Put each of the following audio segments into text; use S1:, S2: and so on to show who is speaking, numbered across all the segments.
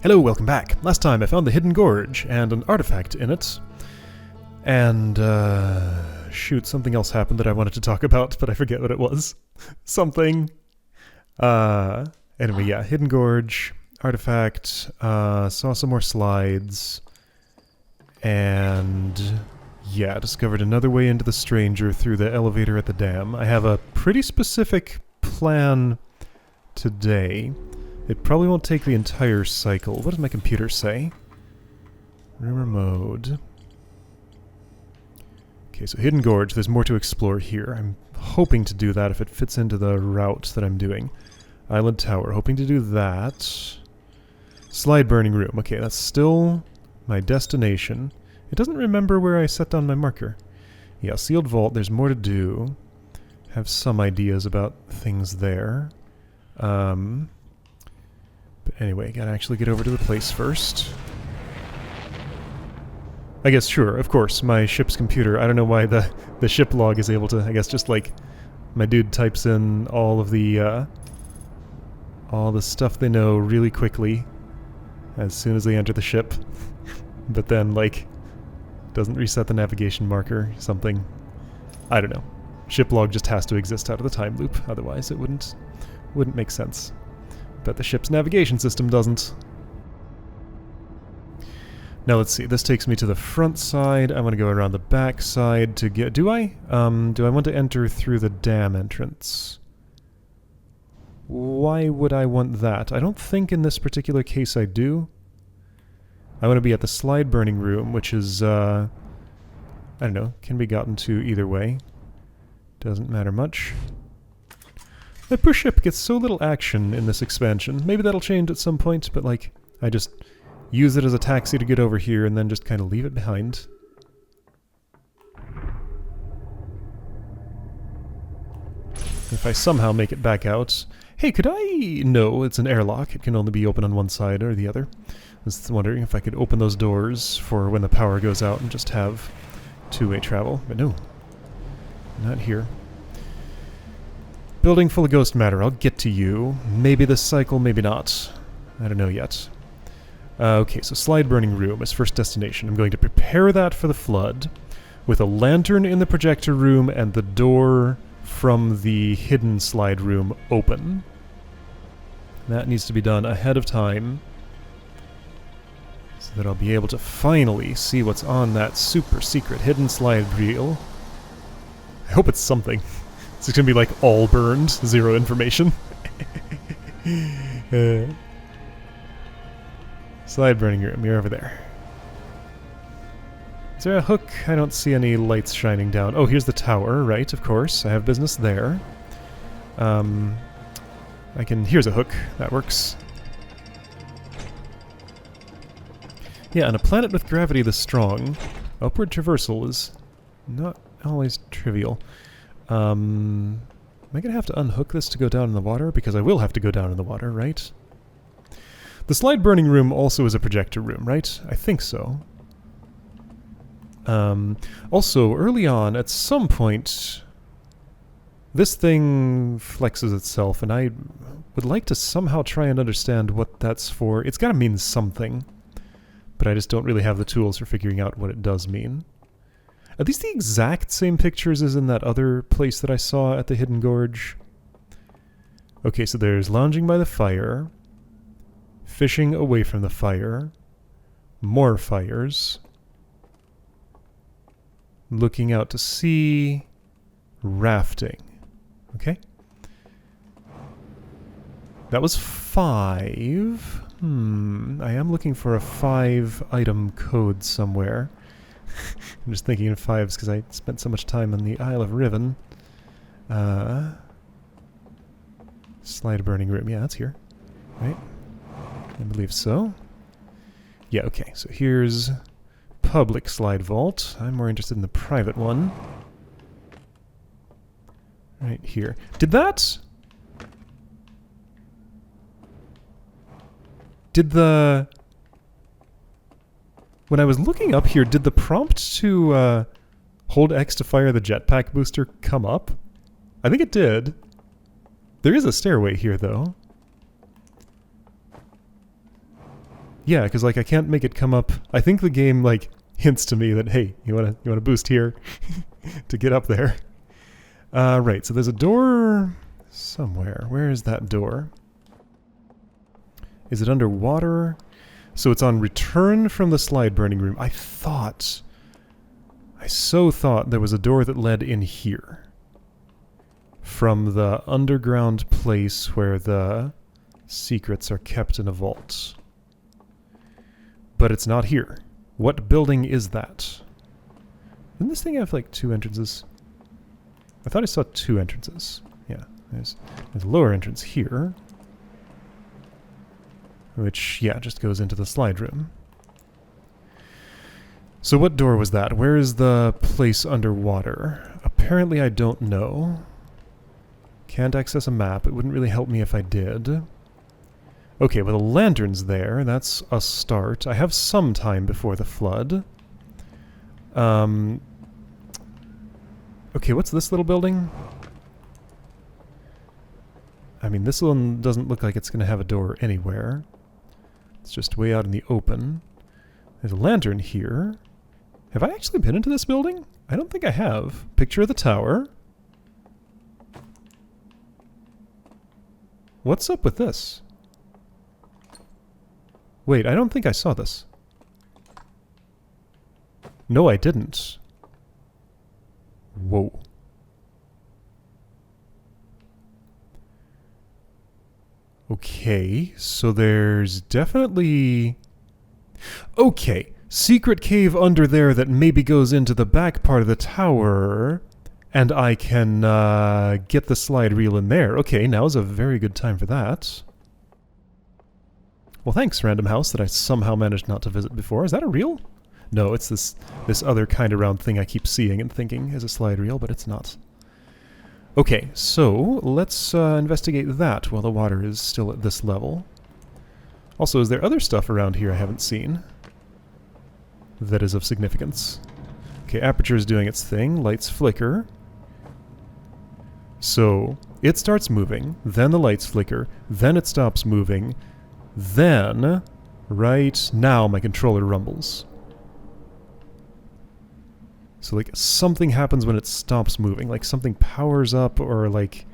S1: Hello, welcome back. Last time I found the Hidden Gorge and an artifact in it. And, shoot, something else happened that I wanted to talk about, but I forget what it was. Something. Anyway, yeah, Hidden Gorge, artifact, saw some more slides, and yeah, discovered another way into the Stranger through the elevator at the dam. I have a pretty specific plan today. It probably won't take the entire cycle. What does my computer say? Rumor mode. Okay, so Hidden Gorge, there's more to explore here. I'm hoping to do that if it fits into the route that I'm doing. Island Tower, hoping to do that. Slide Burning Room. Okay, that's still my destination. It doesn't remember where I set down my marker. Yeah, Sealed Vault, there's more to do. Have some ideas about things there. But anyway, gotta actually get over to the place first. I guess, sure, of course, my ship's computer. I don't know why the ship log is able to, I guess, just like my dude types in all the stuff they know really quickly as soon as they enter the ship. But then, like, doesn't reset the navigation marker, something. I don't know. Ship log just has to exist out of the time loop, otherwise it wouldn't make sense. But the ship's navigation system doesn't. Now let's see, this takes me to the front side. I want to go around the back side to get... Do I want to enter through the dam entrance? Why would I want that? I don't think in this particular case I do. I want to be at the Slide Burning Room, which is, I don't know, can be gotten to either way. Doesn't matter much. That poor ship gets so little action in this expansion. Maybe that'll change at some point, but like, I just use it as a taxi to get over here and then just kind of leave it behind. If I somehow make it back out... Hey, could I... No, it's an airlock. It can only be open on one side or the other. I was wondering if I could open those doors for when the power goes out and just have two-way travel. But no. Not here. Building full of ghost matter. I'll get to you. Maybe this cycle, maybe not. I don't know yet. Okay, so Slide Burning Room is first destination. I'm going to prepare that for the flood with a lantern in the projector room and the door from the hidden slide room open. That needs to be done ahead of time so that I'll be able to finally see what's on that super secret hidden slide reel. I hope it's something. It's going to be like all burned, zero information. Slide Burning Room, you're over there. Is there a hook? I don't see any lights shining down. Oh, here's the tower, right, of course. I have business there. Here's a hook. That works. Yeah, on a planet with gravity this strong, upward traversal is not always trivial. Am I going to have to unhook this to go down in the water? Because I will have to go down in the water, right? The Slide Burning Room also is a projector room, right? I think so. Also, early on, at some point, this thing flexes itself, and I would like to somehow try and understand what that's for. It's got to mean something, but I just don't really have the tools for figuring out what it does mean. Are these the exact same pictures as in that other place that I saw at the Hidden Gorge? Okay, so there's lounging by the fire, fishing away from the fire, more fires, looking out to sea, rafting. Okay. That was 5. I am looking for a 5-item code somewhere. I'm just thinking in 5s because I spent so much time on the Isle of Riven. Slide Burning Room. Yeah, that's here. Right? I believe so. Yeah, okay. So here's public slide vault. I'm more interested in the private one. Right here. When I was looking up here, did the prompt to hold X to fire the jetpack booster come up? I think it did. There is a stairway here, though. Yeah, because like I can't make it come up. I think the game like hints to me that, hey, you wanna boost here to get up there. Right, so there's a door somewhere. Where is that door? Is it underwater? So it's on return from the slide burning room. I so thought there was a door that led in here. From the underground place where the secrets are kept in a vault. But it's not here. What building is that? Didn't this thing have like 2 entrances? I thought I saw 2 entrances. Yeah, there's a lower entrance here. Which, yeah, just goes into the slide room. So what door was that? Where is the place underwater? Apparently I don't know. Can't access a map. It wouldn't really help me if I did. Okay, well the lantern's there. That's a start. I have some time before the flood. Okay, what's this little building? I mean, this one doesn't look like it's going to have a door anywhere. It's just way out in the open. There's a lantern here. Have I actually been into this building? I don't think I have. Picture of the tower. What's up with this? Wait, I don't think I saw this. No, I didn't. Whoa. Okay, so there's definitely... Okay, secret cave under there that maybe goes into the back part of the tower, and I can get the slide reel in there. Okay, now's a very good time for that. Well, thanks, random house that I somehow managed not to visit before. Is that a reel? No, it's this other kind of round thing I keep seeing and thinking is a slide reel, but it's not. Okay, so let's investigate that while the water is still at this level. Also, is there other stuff around here I haven't seen that is of significance? Okay, aperture is doing its thing. Lights flicker. So, it starts moving, then the lights flicker, then it stops moving, then, right now, my controller rumbles. So, like, something happens when it stops moving. Like, something powers up, or, like,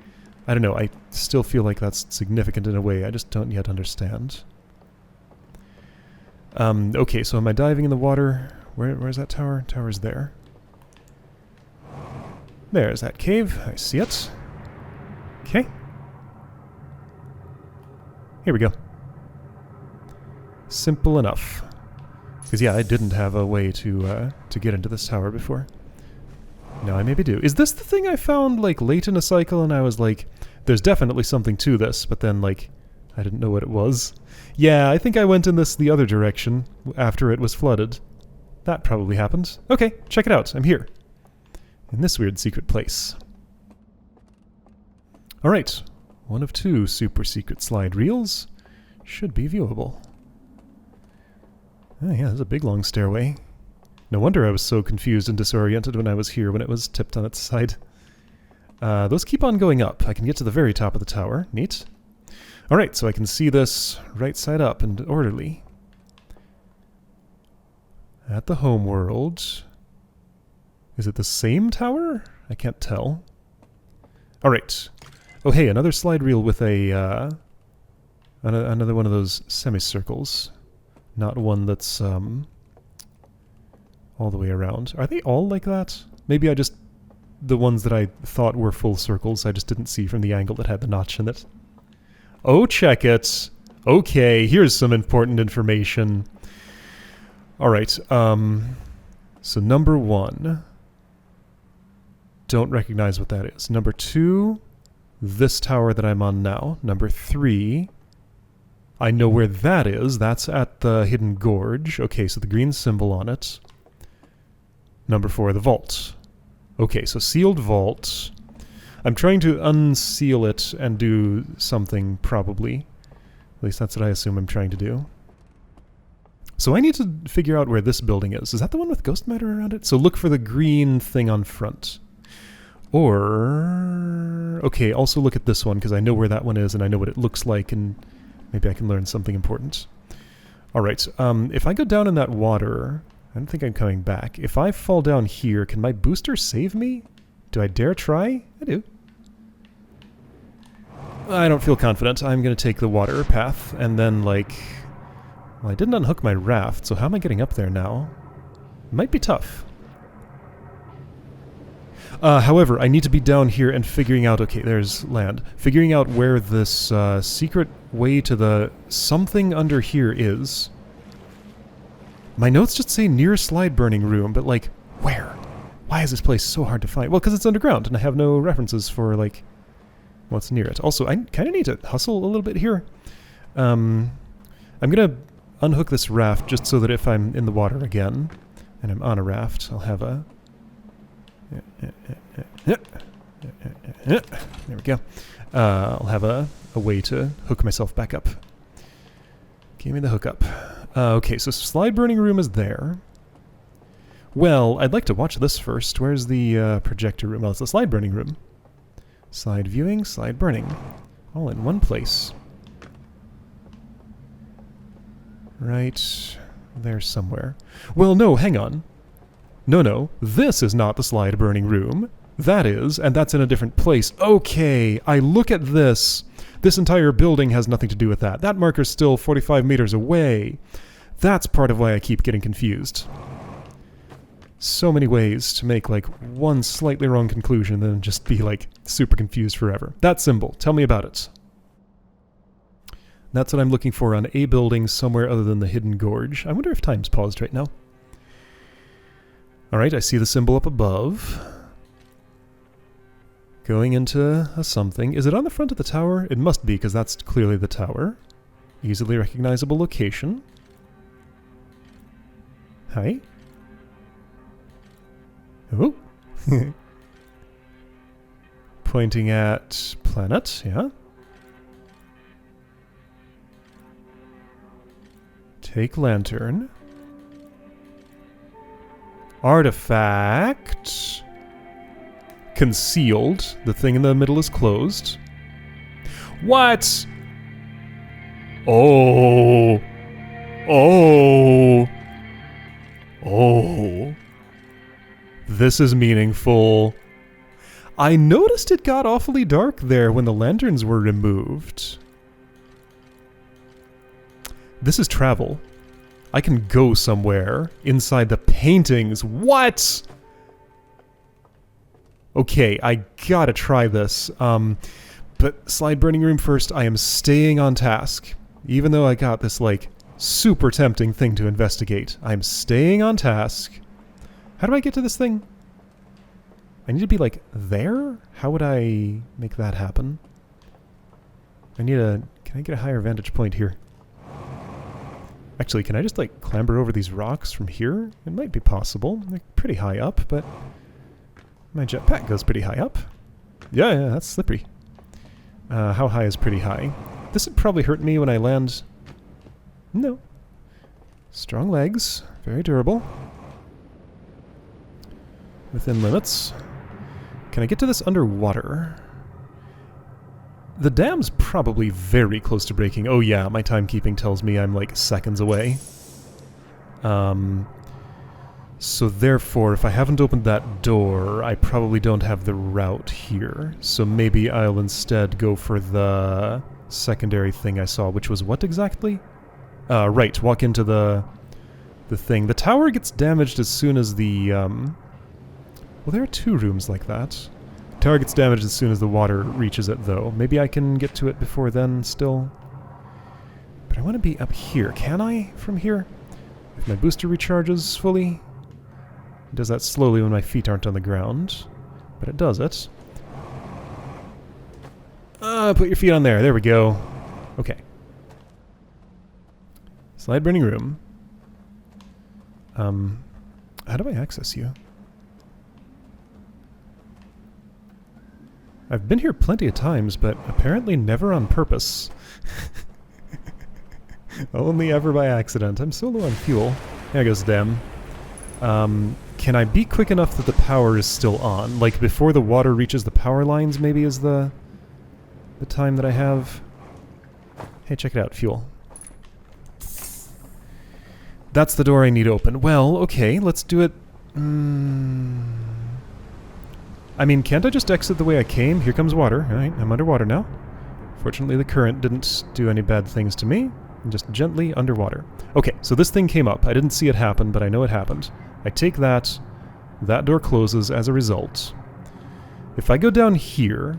S1: I don't know. I still feel like that's significant in a way I just don't yet understand. Okay, so am I diving in the water? Where's that tower? Tower's there. There's that cave. I see it. Okay. Here we go. Simple enough. Because, yeah, I didn't have a way to get into this tower before. Now I maybe do. Is this the thing I found, like, late in a cycle and I was like, there's definitely something to this, but then, like, I didn't know what it was? Yeah, I think I went in the other direction after it was flooded. That probably happened. Okay, check it out. I'm here. In this weird secret place. Alright. One of 2 super secret slide reels. Should be viewable. Oh yeah, there's a big long stairway. No wonder I was so confused and disoriented when I was here when it was tipped on its side. Those keep on going up. I can get to the very top of the tower. Neat. Alright, so I can see this right side up and orderly. At the home world. Is it the same tower? I can't tell. Alright. Oh hey, another slide reel with a another one of those semicircles. Not one that's all the way around. Are they all like that? Maybe I just... The ones that I thought were full circles I just didn't see from the angle that had the notch in it. Oh, check it! Okay, here's some important information. Alright, so number 1. Don't recognize what that is. Number 2, this tower that I'm on now. Number 3, I know where that is. That's at the hidden gorge. Okay, so the green symbol on it. Number 4, the vault. Okay, so sealed vault. I'm trying to unseal it and do something, probably. At least that's what I assume I'm trying to do. So I need to figure out where this building is. Is that the one with ghost matter around it? So look for the green thing on front. Or... Okay, also look at this one, because I know where that one is, and I know what it looks like, and maybe I can learn something important. Alright, if I go down in that water, I don't think I'm coming back. If I fall down here, can my booster save me? Do I dare try? I do. I don't feel confident. I'm going to take the water path, and then, like... Well, I didn't unhook my raft, so how am I getting up there now? Might be tough. However, I need to be down here and figuring out... Okay, there's land. Figuring out where this secret way to the something under here is. My notes just say near slide burning room, but, like, where? Why is this place so hard to find? Well, because it's underground, and I have no references for, like, what's near it. Also, I kind of need to hustle a little bit here. I'm going to unhook this raft just so that if I'm in the water again, and I'm on a raft, I'll have a... There we go. I'll have a way to hook myself back up. Give me the hookup. Okay, so slide burning room is there. Well, I'd like to watch this first. Where's the projector room? Well, it's the slide burning room. Slide viewing, slide burning. All in one place. Right there somewhere. Well, no, hang on. No, this is not the slide burning room. That is, and that's in a different place. Okay, I look at this. This entire building has nothing to do with that. That marker's still 45 meters away. That's part of why I keep getting confused. So many ways to make, like, one slightly wrong conclusion and then just be, like, super confused forever. That symbol, tell me about it. That's what I'm looking for on a building somewhere other than the hidden gorge. I wonder if time's paused right now. Alright, I see the symbol up above. Going into a something. Is it on the front of the tower? It must be, because that's clearly the tower. Easily recognizable location. Hi. Oh. Pointing at planet, yeah. Take lantern. Artifact. Concealed. The thing in the middle is closed. What? Oh. Oh. Oh. This is meaningful. I noticed it got awfully dark there when the lanterns were removed. This is travel. I can go somewhere inside the paintings. What? Okay, I gotta try this. But slide burning room first. I am staying on task. Even though I got this, like, super tempting thing to investigate. I'm staying on task. How do I get to this thing? I need to be, like, there? How would I make that happen? I need a... Can I get a higher vantage point here? Actually, can I just, like, clamber over these rocks from here? It might be possible. They're pretty high up, but... My jetpack goes pretty high up. Yeah, that's slippery. How high is pretty high? This would probably hurt me when I land... No. Strong legs. Very durable. Within limits. Can I get to this underwater? The dam's probably very close to breaking. Oh yeah, my timekeeping tells me I'm like seconds away. So therefore, if I haven't opened that door, I probably don't have the route here. So maybe I'll instead go for the secondary thing I saw, which was what exactly? Right, walk into the thing. The tower gets damaged as soon as the, well, there are two rooms like that. Tower gets damaged as soon as the water reaches it, though. Maybe I can get to it before then, still. But I want to be up here. Can I, from here? If my booster recharges fully? It does that slowly when my feet aren't on the ground. But it does it. Put your feet on there. There we go. Okay. Slide burning room. How do I access you? I've been here plenty of times, but apparently never on purpose. Only ever by accident. I'm so low on fuel. There goes Dem. Can I be quick enough that the power is still on? Like, before the water reaches the power lines, maybe, is the time that I have? Hey, check it out, fuel. That's the door I need open. Well, okay, let's do it. I mean, can't I just exit the way I came? Here comes water. Alright, I'm underwater now. Fortunately, the current didn't do any bad things to me. I'm just gently underwater. Okay, so this thing came up. I didn't see it happen, but I know it happened. I take that. That door closes as a result. If I go down here...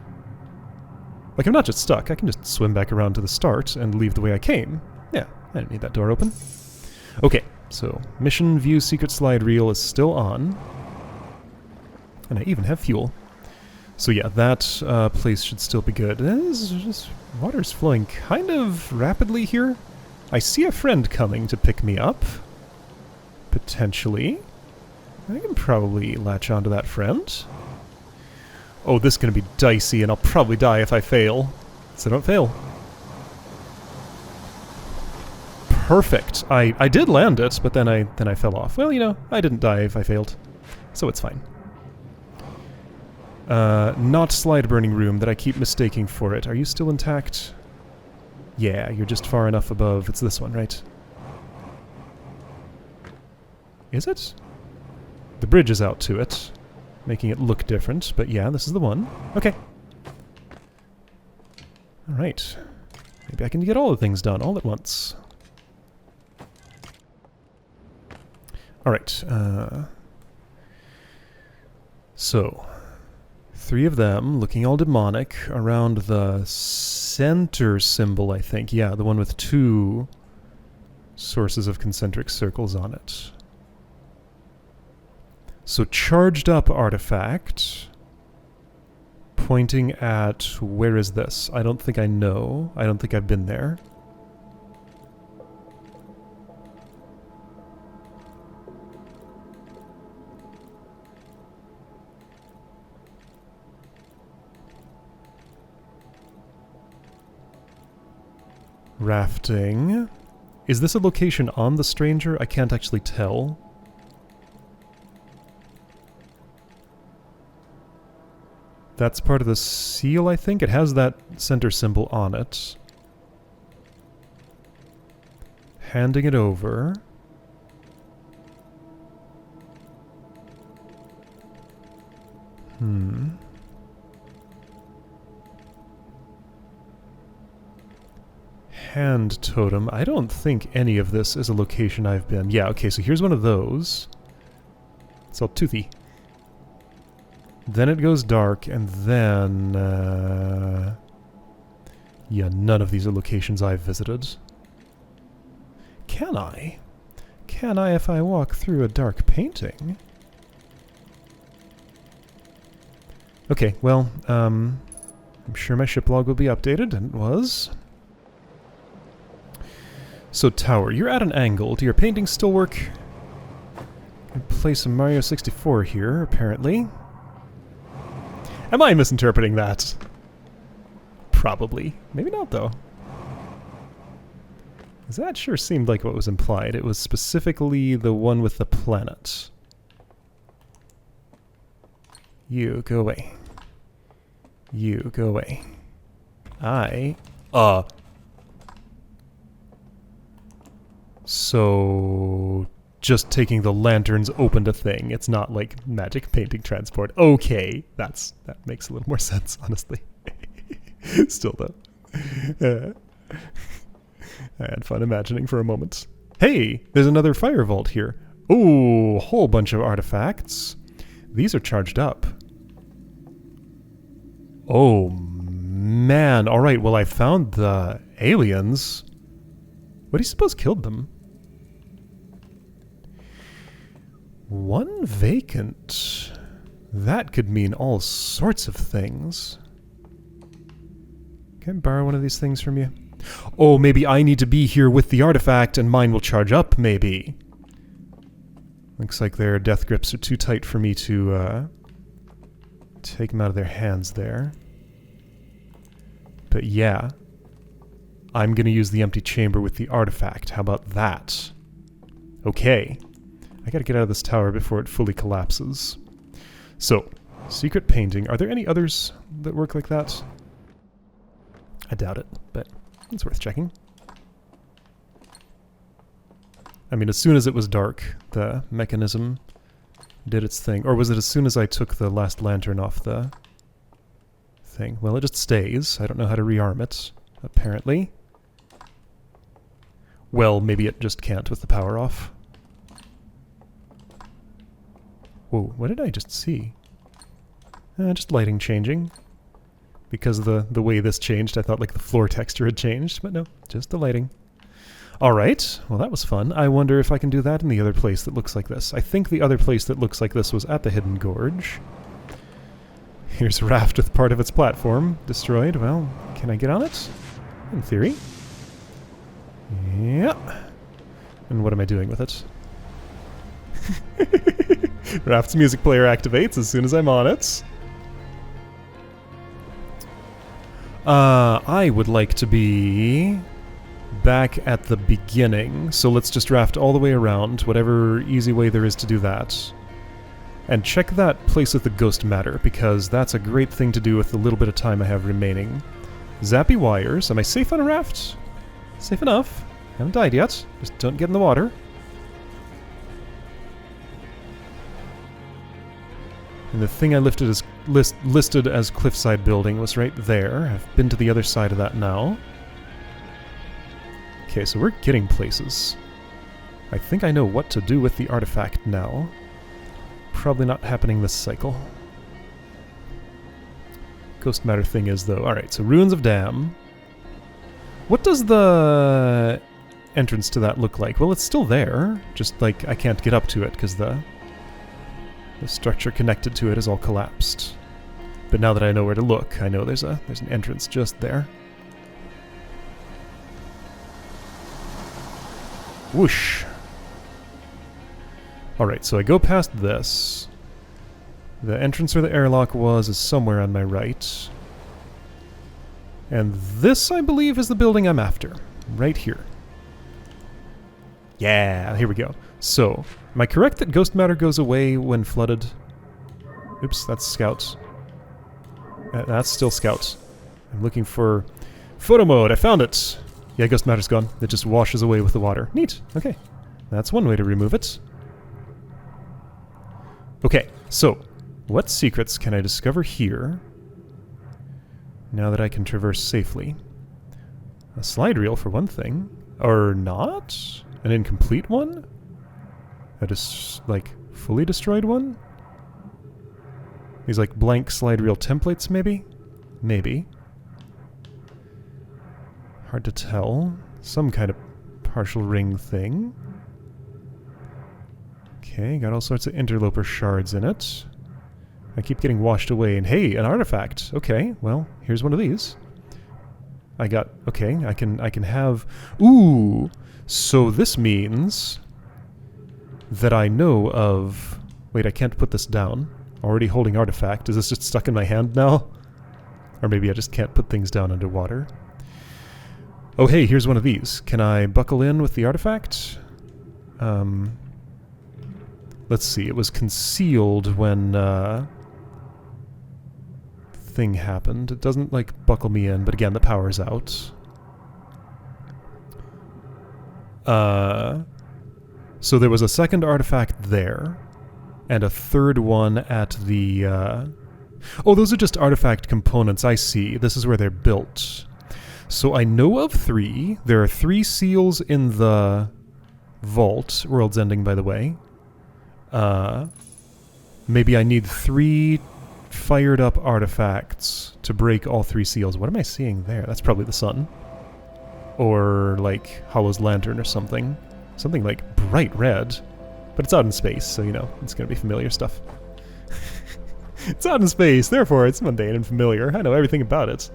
S1: Like, I'm not just stuck. I can just swim back around to the start and leave the way I came. Yeah, I didn't need that door open. Okay, so mission view secret slide reel is still on. And I even have fuel. So yeah, that place should still be good. Water's flowing kind of rapidly here. I see a friend coming to pick me up. Potentially. I can probably latch onto that friend. Oh, this is going to be dicey, and I'll probably die if I fail. So don't fail. Perfect. I did land it, but then I fell off. Well, you know, I didn't die if I failed. So it's fine. Not slide burning room that I keep mistaking for it. Are you still intact? Yeah, you're just far enough above. It's this one, right? Is it? The bridge is out to it, making it look different, but yeah, this is the one. Okay. Alright. Maybe I can get all the things done all at once. Alright, so, 3 of them, looking all demonic, around the center symbol, I think. Yeah, the one with 2 sources of concentric circles on it. So, charged up artifact, pointing at, where is this? I don't think I know. I don't think I've been there. Rafting. Is this a location on the stranger? I can't actually tell. That's part of the seal, I think. It has that center symbol on it. Handing it over. Hand totem. I don't think any of this is a location I've been. Yeah, okay, so here's one of those. It's all toothy. Then it goes dark, and then... yeah, none of these are locations I've visited. Can I? Can I if I walk through a dark painting? Okay, well, I'm sure my ship log will be updated, and it was. So, tower, you're at an angle. Do your paintings still work? I play some Mario 64 here, apparently. Am I misinterpreting that? Probably. Maybe not, though. That sure seemed like what was implied. It was specifically the one with the planet. You, go away. You, go away. So... just taking the lanterns opened a thing. It's not like magic painting transport. Okay, that makes a little more sense, honestly. Still though. I had fun imagining for a moment. Hey, there's another fire vault here. Ooh, a whole bunch of artifacts. These are charged up. Oh, man. All right, well, I found the aliens. What do you suppose killed them? 1 vacant. That could mean all sorts of things. Can I borrow one of these things from you? Oh, maybe I need to be here with the artifact and mine will charge up, maybe. Looks like their death grips are too tight for me to take them out of their hands there. But yeah, I'm going to use the empty chamber with the artifact. How about that? Okay. I gotta get out of this tower before it fully collapses. So, secret painting. Are there any others that work like that? I doubt it, but it's worth checking. I mean, as soon as it was dark, the mechanism did its thing. Or was it as soon as I took the last lantern off the thing? Well, it just stays. I don't know how to rearm it, apparently. Well, maybe it just can't with the power off. Whoa, what did I just see? Just lighting changing. Because of the way this changed, I thought like the floor texture had changed, but no, just the lighting. Alright, well that was fun. I wonder if I can do that in the other place that looks like this. I think the other place that looks like this was at the Hidden Gorge. Here's a raft with part of its platform destroyed. Well, can I get on it? In theory. Yep. And what am I doing with it? Raft's music player activates as soon as I'm on it. I would like to be back at the beginning, so let's just raft all the way around, whatever easy way there is to do that. And check that place with the ghost matter, because that's a great thing to do with the little bit of time I have remaining. Zappy wires. Am I safe on a raft? Safe enough. Haven't died yet. Just don't get in the water. And the thing I listed as cliffside building was right there. I've been to the other side of that now. Okay, so we're getting places. I think I know what to do with the artifact now. Probably not happening this cycle. Ghost matter thing is, though. Alright, so Ruins of Dam. What does the entrance to that look like? Well, it's still there. Just, like, I can't get up to it because the structure connected to it is all collapsed. But now that I know where to look, I know there's an entrance just there. Whoosh. Alright, so I go past this. The entrance where the airlock was is somewhere on my right. And this, I believe, is the building I'm after. Right here. Yeah, here we go. So, am I correct that ghost matter goes away when flooded? Oops, that's scouts. That's still scouts. I'm looking for photo mode. I found it. Yeah, ghost matter's gone. It just washes away with the water. Neat. Okay. That's one way to remove it. Okay, so what secrets can I discover here now that I can traverse safely? A slide reel for one thing. Or not? An incomplete one? A like, fully destroyed one? These, like, blank slide reel templates, maybe? Maybe. Hard to tell. Some kind of partial ring thing. Okay, got all sorts of interloper shards in it. I keep getting washed away, and hey, an artifact! Okay, well, here's one of these. I got... okay, I can have... ooh! So this means that I know of... wait, I can't put this down. Already holding artifact. Is this just stuck in my hand now? Or maybe I just can't put things down underwater. Oh hey, here's one of these. Can I buckle in with the artifact? Let's see, it was concealed when thing happened. It doesn't, like, buckle me in, but again, the power's out. So there was a second artifact there, and a third one at the, oh, those are just artifact components, I see. This is where they're built. So I know of 3. There are 3 seals in the vault. World's ending, by the way. Maybe I need 3 fired up artifacts to break all 3 seals. What am I seeing there? That's probably the sun. Or, like, Hollow's lantern or something. Something, like, bright red. But it's out in space, so, you know, it's gonna be familiar stuff. It's out in space, therefore it's mundane and familiar. I know everything about it.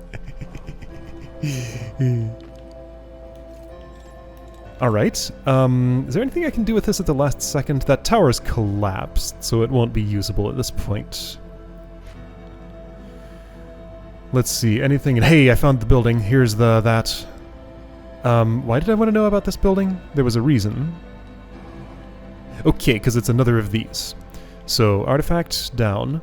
S1: Alright, is there anything I can do with this at the last second? That tower's collapsed, so it won't be usable at this point. Let's see, anything... hey, I found the building. Here's that. Why did I want to know about this building? There was a reason. Okay, because it's another of these. So, artifact down.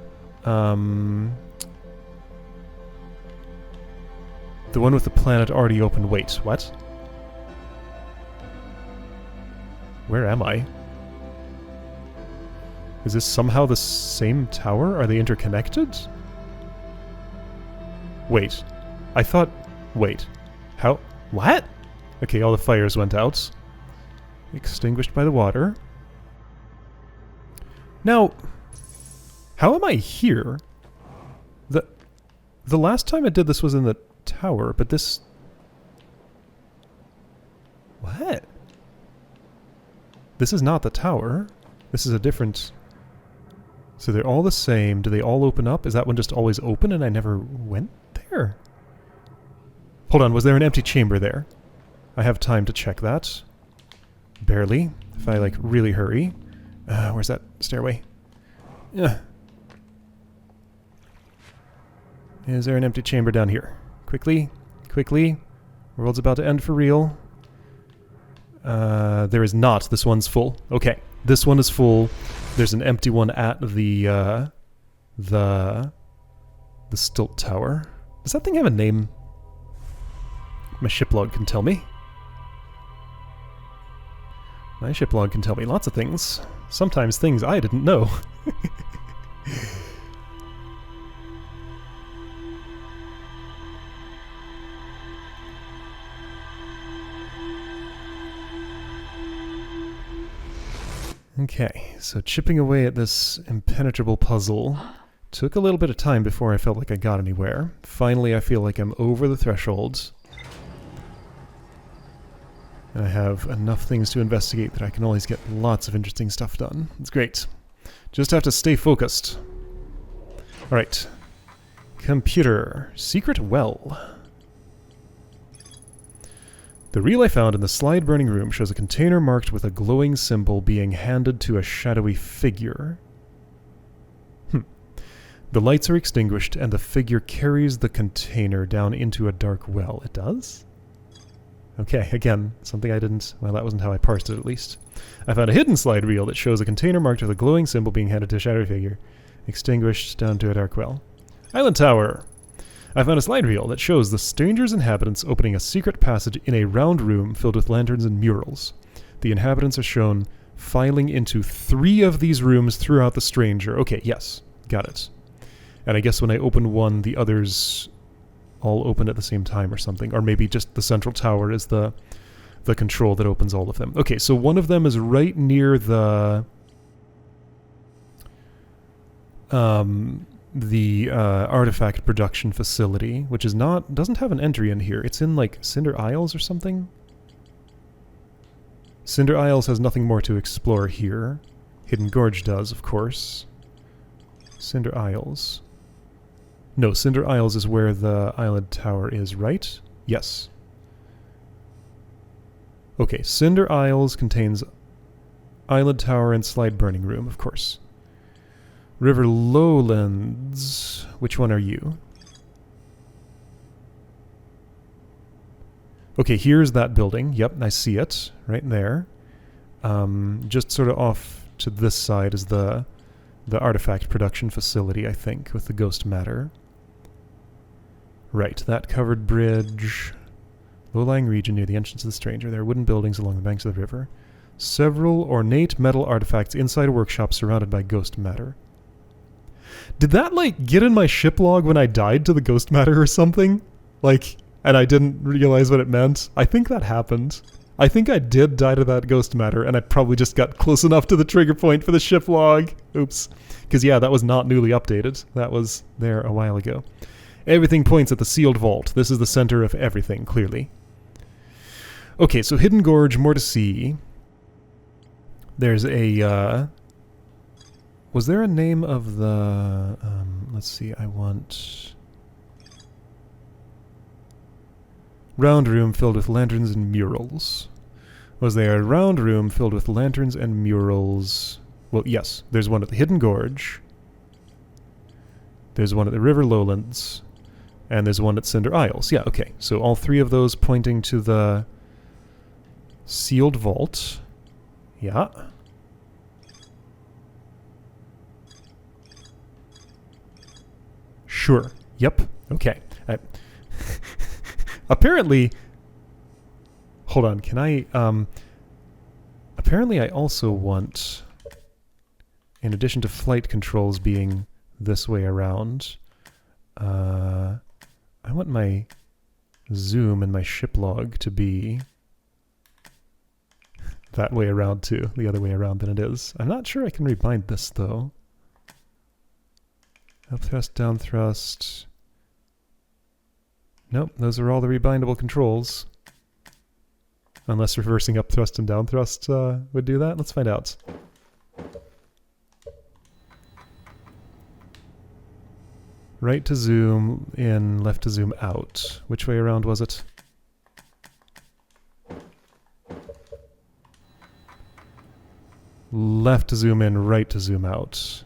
S1: The one with the planet already opened. Wait, what? Where am I? Is this somehow the same tower? Are they interconnected? Wait. I thought... Wait. How... What? Okay, all the fires went out. Extinguished by the water. Now... How am I here? The last time I did this was in the tower, but this... What? This is not the tower. This is a different... So they're all the same. Do they all open up? Is that one just always open and I never went there? Hold on, was there an empty chamber there? I have time to check that. Barely. If I, like, really hurry. Where's that stairway? Yeah. Is there an empty chamber down here? Quickly. Quickly. World's about to end for real. There is not. This one's full. Okay. This one is full. There's an empty one at the stilt tower. Does that thing have a name? My shiplog can tell me. My shiplog can tell me lots of things. Sometimes things I didn't know. Okay, so chipping away at this impenetrable puzzle took a little bit of time before I felt like I got anywhere. Finally, I feel like I'm over the threshold. And I have enough things to investigate that I can always get lots of interesting stuff done. It's great. Just have to stay focused. Alright. Computer. Secret well. The reel I found in the slide burning room shows a container marked with a glowing symbol being handed to a shadowy figure. The lights are extinguished and the figure carries the container down into a dark well. It does? Okay, again, something I didn't... Well, that wasn't how I parsed it, at least. I found a hidden slide reel that shows a container marked with a glowing symbol being handed to a shadowy figure. Extinguished down to a dark well. Island Tower! I found a slide reel that shows the stranger's inhabitants opening a secret passage in a round room filled with lanterns and murals. The inhabitants are shown filing into 3 of these rooms throughout the stranger. Okay, yes, got it. And I guess when I open one, the others all open at the same time or something. Or maybe just the central tower is the control that opens all of them. Okay, so one of them is right near the artifact production facility, which is doesn't have an entry in here. It's in, like, Cinder Isles or something? Cinder Isles has nothing more to explore here. Hidden Gorge does, of course. Cinder Isles. No, Cinder Isles is where the Island Tower is, right? Yes. Okay, Cinder Isles contains Island Tower and Slide Burning Room, of course. River Lowlands. Which one are you? Okay, here's that building. Yep, I see it. Right there. Just sort of off to this side is the artifact production facility, I think, with the ghost matter. Right, that covered bridge. Low-lying region near the entrance of the stranger. There are wooden buildings along the banks of the river. Several ornate metal artifacts inside a workshop surrounded by ghost matter. Did that, like, get in my ship log when I died to the ghost matter or something? Like, and I didn't realize what it meant? I think that happened. I think I did die to that ghost matter, and I probably just got close enough to the trigger point for the ship log. Oops. Because, yeah, that was not newly updated. That was there a while ago. Everything points at the sealed vault. This is the center of everything, clearly. Okay, so Hidden Gorge, more to see. There's a, was there a name of the... let's see, I want... Round room filled with lanterns and murals. Was there a round room filled with lanterns and murals? Well, yes. There's one at the Hidden Gorge. There's one at the River Lowlands. And there's one at Cinder Isles. Yeah, okay. So all 3 of those pointing to the sealed vault. Yeah. Sure. Yep. Okay. Apparently... Hold on, can I... Apparently I also want, in addition to flight controls being this way around, I want my zoom and my ship log to be that way around too, the other way around than it is. I'm not sure I can rebind this though. Up thrust, down thrust. Nope, those are all the rebindable controls. Unless reversing up thrust and down thrust would do that. Let's find out. Right to zoom in, left to zoom out. Which way around was it? Left to zoom in, right to zoom out.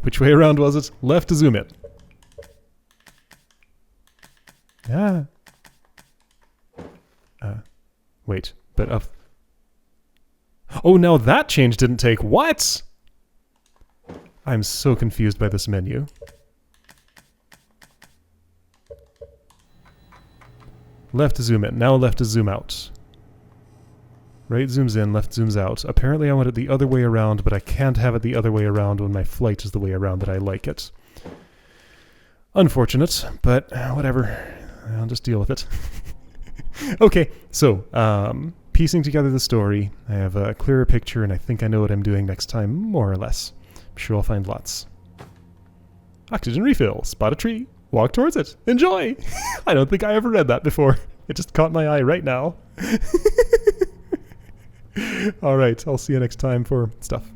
S1: Which way around was it? Left to zoom in. Ah. Wait, but up. Oh, now that change didn't take. What? I'm so confused by this menu. Left to zoom in, now left to zoom out. Right zooms in, left zooms out. Apparently I want it the other way around, but I can't have it the other way around when my flight is the way around that I like it. Unfortunate, but whatever. I'll just deal with it. Okay, so, piecing together the story, I have a clearer picture and I think I know what I'm doing next time, more or less. I'm sure I'll find lots. Oxygen refill. Spot a tree. Walk towards it. Enjoy! I don't think I ever read that before. It just caught my eye right now. Alright, I'll see you next time for stuff.